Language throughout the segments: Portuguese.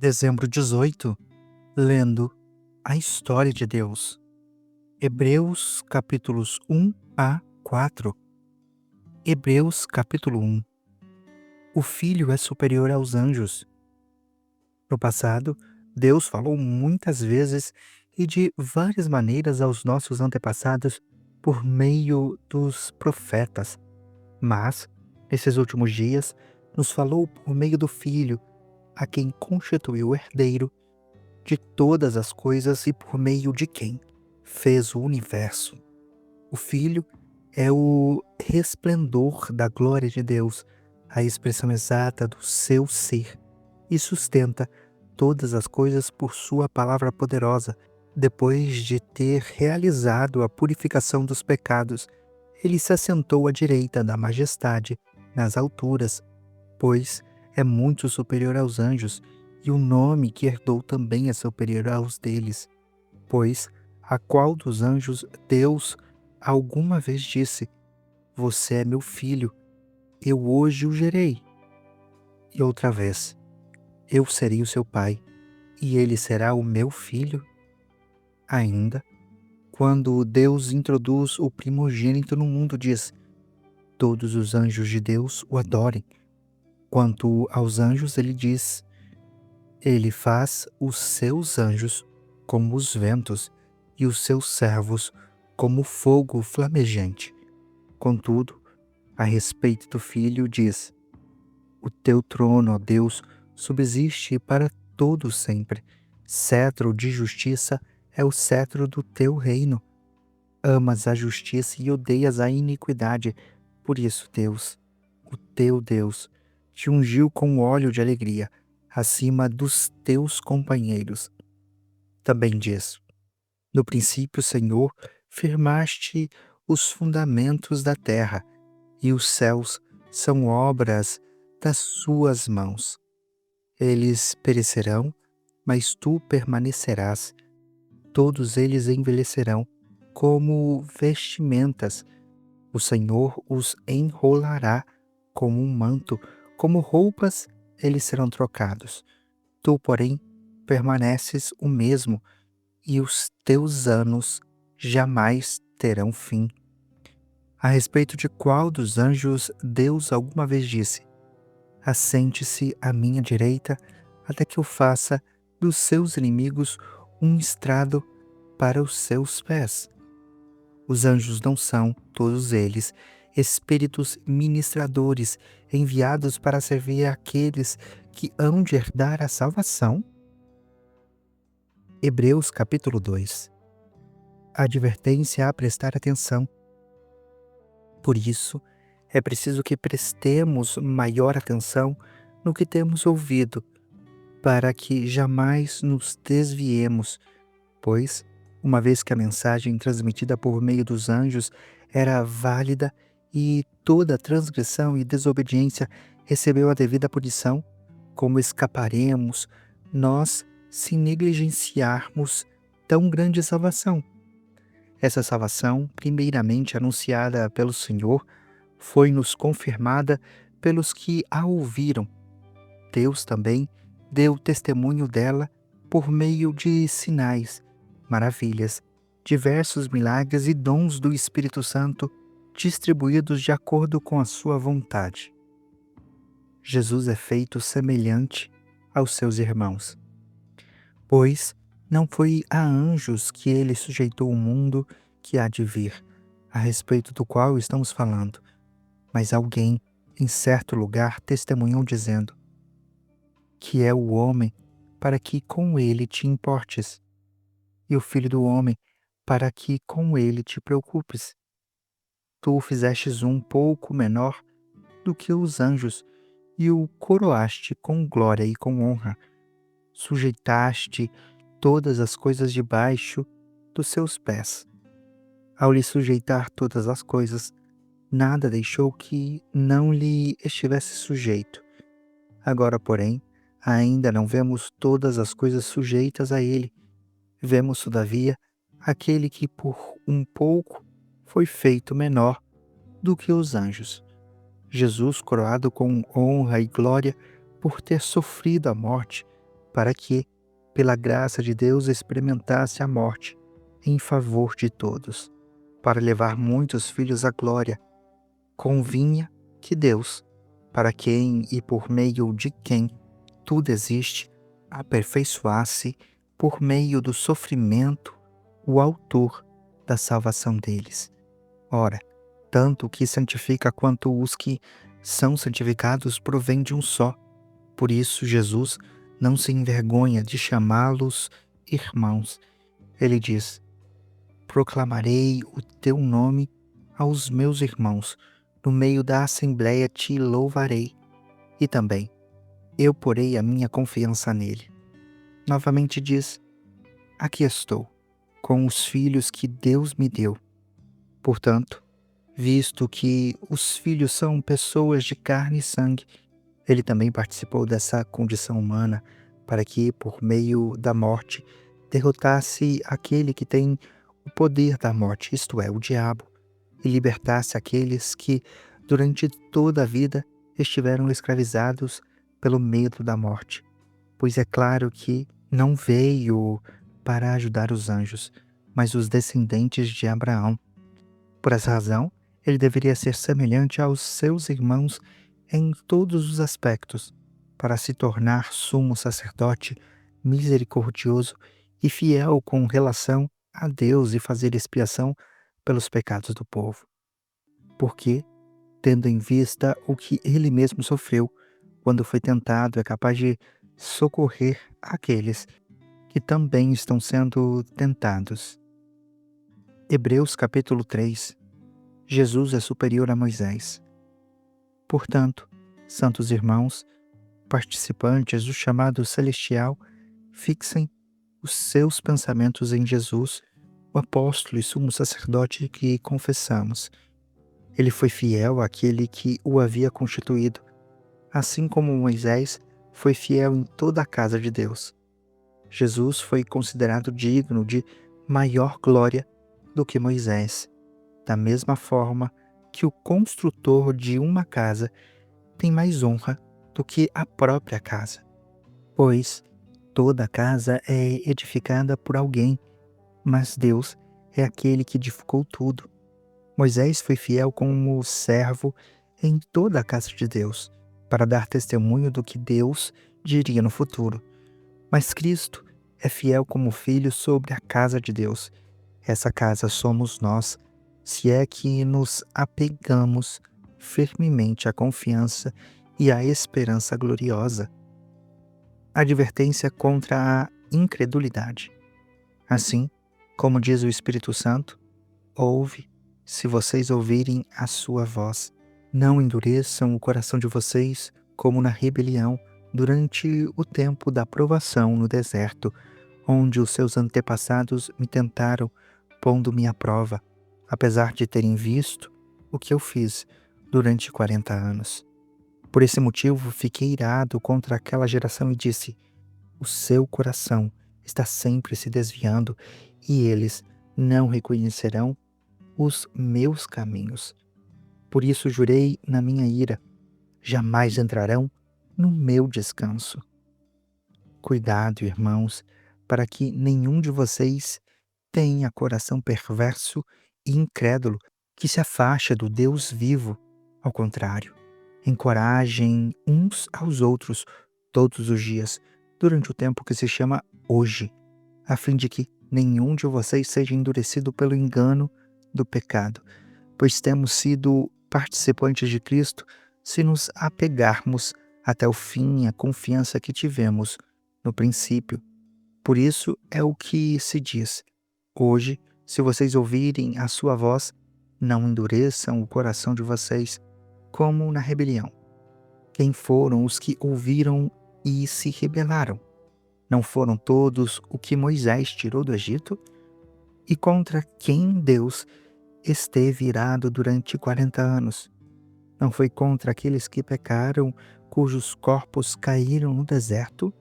Dezembro 18, lendo a história de Deus. Hebreus capítulos 1 a 4. Hebreus capítulo 1. O Filho é superior aos anjos. No passado, Deus falou muitas vezes e de várias maneiras aos nossos antepassados por meio dos profetas. Mas, nesses últimos dias, nos falou por meio do Filho, a quem constituiu o herdeiro de todas as coisas e por meio de quem fez o universo. O Filho é o resplendor da glória de Deus, a expressão exata do seu ser, e sustenta todas as coisas por sua palavra poderosa. Depois de ter realizado a purificação dos pecados, ele se assentou à direita da majestade nas alturas, pois é muito superior aos anjos, e o nome que herdou também é superior aos deles. Pois a qual dos anjos Deus alguma vez disse: Você é meu filho, eu hoje o gerei. E outra vez: Eu serei o seu pai, e ele será o meu filho? Ainda, quando Deus introduz o primogênito no mundo, diz: Todos os anjos de Deus o adorem. Quanto aos anjos, ele diz: Ele faz os seus anjos como os ventos e os seus servos como fogo flamejante. Contudo, a respeito do Filho diz: O teu trono, ó Deus, subsiste para todo sempre. Cetro de justiça é o cetro do teu reino. Amas a justiça e odeias a iniquidade. Por isso, Deus, o teu Deus, te ungiu com óleo de alegria, acima dos teus companheiros. Também diz: No princípio, Senhor, firmaste os fundamentos da terra, e os céus são obras das suas mãos. Eles perecerão, mas tu permanecerás. Todos eles envelhecerão como vestimentas. O Senhor os enrolará como um manto, como roupas eles serão trocados. Tu, porém, permaneces o mesmo, e os teus anos jamais terão fim. A respeito de qual dos anjos Deus alguma vez disse: Assente-se à minha direita, até que eu faça dos seus inimigos um estrado para os seus pés. Os anjos não são, todos eles, espíritos ministradores enviados para servir àqueles que hão de herdar a salvação? Hebreus capítulo 2. Advertência a prestar atenção. Por isso, é preciso que prestemos maior atenção no que temos ouvido, para que jamais nos desviemos, pois, uma vez que a mensagem transmitida por meio dos anjos era válida e toda transgressão e desobediência recebeu a devida punição, como escaparemos nós se negligenciarmos tão grande salvação? Essa salvação, primeiramente anunciada pelo Senhor, foi-nos confirmada pelos que a ouviram. Deus também deu testemunho dela por meio de sinais, maravilhas, diversos milagres e dons do Espírito Santo distribuídos de acordo com a sua vontade. Jesus é feito semelhante aos seus irmãos, pois não foi a anjos que ele sujeitou o mundo que há de vir, a respeito do qual estamos falando, mas alguém em certo lugar testemunhou dizendo: Que é o homem para que com ele te importes, e o filho do homem para que com ele te preocupes. Tu o fizestes um pouco menor do que os anjos, e o coroaste com glória e com honra. Sujeitaste todas as coisas debaixo dos seus pés. Ao lhe sujeitar todas as coisas, nada deixou que não lhe estivesse sujeito. Agora, porém, ainda não vemos todas as coisas sujeitas a ele. Vemos, todavia, aquele que por um pouco foi feito menor do que os anjos. Jesus, coroado com honra e glória por ter sofrido a morte, para que, pela graça de Deus, experimentasse a morte em favor de todos, para levar muitos filhos à glória. Convinha que Deus, para quem e por meio de quem tudo existe, aperfeiçoasse, por meio do sofrimento, o autor da salvação deles. Ora, tanto o que santifica quanto os que são santificados provém de um só. Por isso, Jesus não se envergonha de chamá-los irmãos. Ele diz: proclamarei o teu nome aos meus irmãos, no meio da assembleia te louvarei, e também eu porei a minha confiança nele. Novamente diz: aqui estou, com os filhos que Deus me deu. Portanto, visto que os filhos são pessoas de carne e sangue, ele também participou dessa condição humana, para que, por meio da morte, derrotasse aquele que tem o poder da morte, isto é, o diabo, e libertasse aqueles que, durante toda a vida, estiveram escravizados pelo medo da morte. Pois é claro que não veio para ajudar os anjos, mas os descendentes de Abraão. Por essa razão, ele deveria ser semelhante aos seus irmãos em todos os aspectos, para se tornar sumo sacerdote misericordioso e fiel com relação a Deus e fazer expiação pelos pecados do povo. Porque, tendo em vista o que ele mesmo sofreu, quando foi tentado, é capaz de socorrer aqueles que também estão sendo tentados. Hebreus capítulo 3. Jesus é superior a Moisés. Portanto, santos irmãos, participantes do chamado celestial, fixem os seus pensamentos em Jesus, o apóstolo e sumo sacerdote que confessamos. Ele foi fiel àquele que o havia constituído, assim como Moisés foi fiel em toda a casa de Deus. Jesus foi considerado digno de maior glória do que Moisés, da mesma forma que o construtor de uma casa tem mais honra do que a própria casa, pois toda casa é edificada por alguém, mas Deus é aquele que edificou tudo. Moisés foi fiel como servo em toda a casa de Deus, para dar testemunho do que Deus diria no futuro. Mas Cristo é fiel como filho sobre a casa de Deus. Essa casa somos nós, se é que nos apegamos firmemente à confiança e à esperança gloriosa. Advertência contra a incredulidade. Assim, como diz o Espírito Santo, ouve, se vocês ouvirem a sua voz. Não endureçam o coração de vocês como na rebelião durante o tempo da provação no deserto, onde os seus antepassados me tentaram, pondo-me à prova, apesar de terem visto o que eu fiz durante 40 anos. Por esse motivo, fiquei irado contra aquela geração e disse: o seu coração está sempre se desviando e eles não reconhecerão os meus caminhos. Por isso jurei na minha ira: jamais entrarão no meu descanso. Cuidado, irmãos, para que nenhum de vocês tenha coração perverso e incrédulo que se afaste do Deus vivo. Ao contrário, encorajem uns aos outros todos os dias, durante o tempo que se chama hoje, a fim de que nenhum de vocês seja endurecido pelo engano do pecado, pois temos sido participantes de Cristo se nos apegarmos até o fim à confiança que tivemos no princípio. Por isso é o que se diz: hoje, se vocês ouvirem a sua voz, não endureçam o coração de vocês, como na rebelião. Quem foram os que ouviram e se rebelaram? Não foram todos o que Moisés tirou do Egito? E contra quem Deus esteve irado durante 40 anos? Não foi contra aqueles que pecaram, cujos corpos caíram no deserto?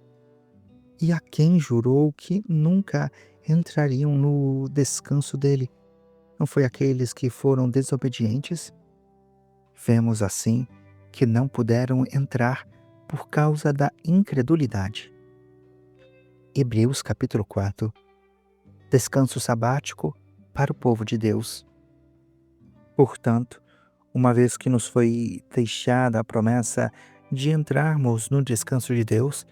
E a quem jurou que nunca entrariam no descanso dele? Não foi aqueles que foram desobedientes? Vemos assim que não puderam entrar por causa da incredulidade. Hebreus capítulo 4. Descanso sabático para o povo de Deus. Portanto, uma vez que nos foi deixada a promessa de entrarmos no descanso de Deus,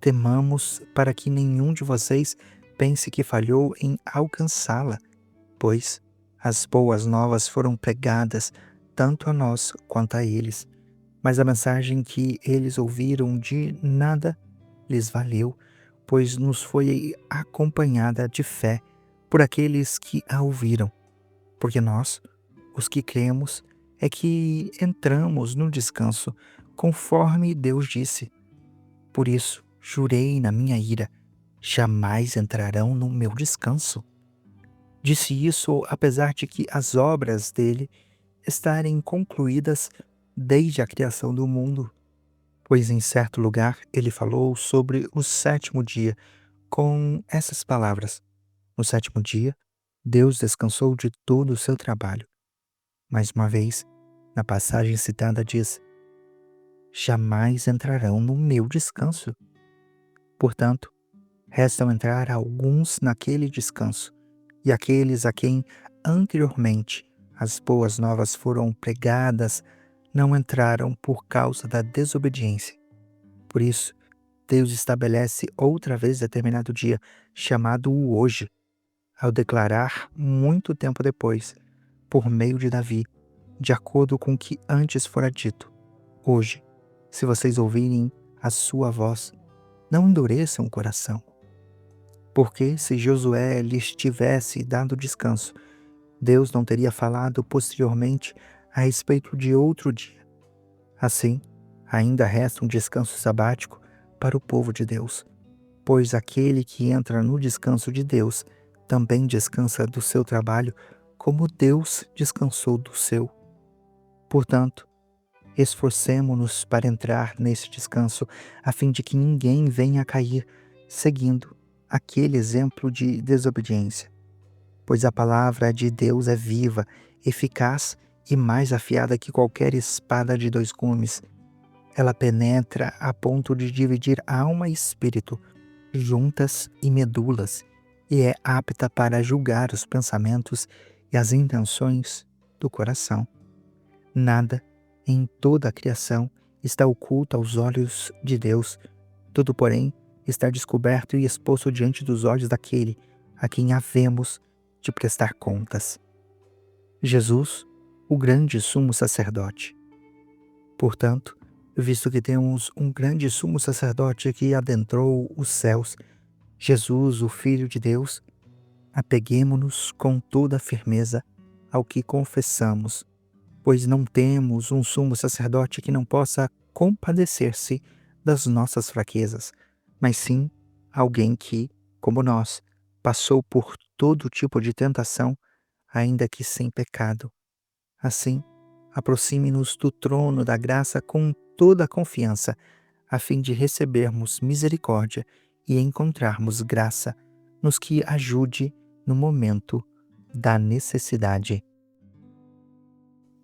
temamos para que nenhum de vocês pense que falhou em alcançá-la, pois as boas novas foram pregadas tanto a nós quanto a eles. Mas a mensagem que eles ouviram de nada lhes valeu, pois nos foi acompanhada de fé por aqueles que a ouviram. Porque nós, os que cremos, é que entramos no descanso, conforme Deus disse. Por isso, jurei na minha ira, jamais entrarão no meu descanso. Disse isso apesar de que as obras dele estarem concluídas desde a criação do mundo. Pois em certo lugar ele falou sobre o sétimo dia com essas palavras: no sétimo dia, Deus descansou de todo o seu trabalho. Mais uma vez, na passagem citada diz: jamais entrarão no meu descanso. Portanto, restam entrar alguns naquele descanso, e aqueles a quem anteriormente as boas novas foram pregadas não entraram por causa da desobediência. Por isso, Deus estabelece outra vez determinado dia, chamado o hoje, ao declarar muito tempo depois, por meio de Davi, de acordo com o que antes fora dito: hoje, se vocês ouvirem a sua voz, não endureçam o coração. Porque se Josué lhes tivesse dado descanso, Deus não teria falado posteriormente a respeito de outro dia. Assim, ainda resta um descanso sabático para o povo de Deus, pois aquele que entra no descanso de Deus também descansa do seu trabalho, como Deus descansou do seu. Portanto, esforcemo-nos para entrar nesse descanso, a fim de que ninguém venha a cair, seguindo aquele exemplo de desobediência. Pois a palavra de Deus é viva, eficaz e mais afiada que qualquer espada de dois gumes. Ela penetra a ponto de dividir alma e espírito, juntas e medulas, e é apta para julgar os pensamentos e as intenções do coração. Nada em toda a criação está oculto aos olhos de Deus. Tudo, porém, está descoberto e exposto diante dos olhos daquele a quem havemos de prestar contas. Jesus, o grande sumo sacerdote. Portanto, visto que temos um grande sumo sacerdote que adentrou os céus, Jesus, o Filho de Deus, apeguemo-nos com toda a firmeza ao que confessamos, pois não temos um sumo sacerdote que não possa compadecer-se das nossas fraquezas, mas sim alguém que, como nós, passou por todo tipo de tentação, ainda que sem pecado. Assim, aproxime-nos do trono da graça com toda a confiança, a fim de recebermos misericórdia e encontrarmos graça nos que ajude no momento da necessidade.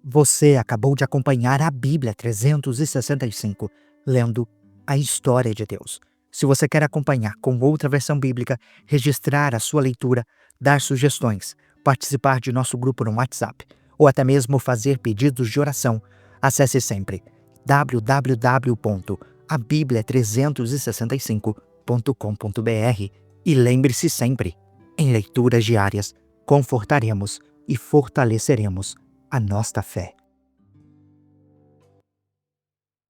Você acabou de acompanhar a Bíblia 365, lendo a história de Deus. Se você quer acompanhar com outra versão bíblica, registrar a sua leitura, dar sugestões, participar de nosso grupo no WhatsApp, ou até mesmo fazer pedidos de oração, acesse sempre www.abiblia365.com.br e lembre-se sempre, em leituras diárias, confortaremos e fortaleceremos a nossa fé.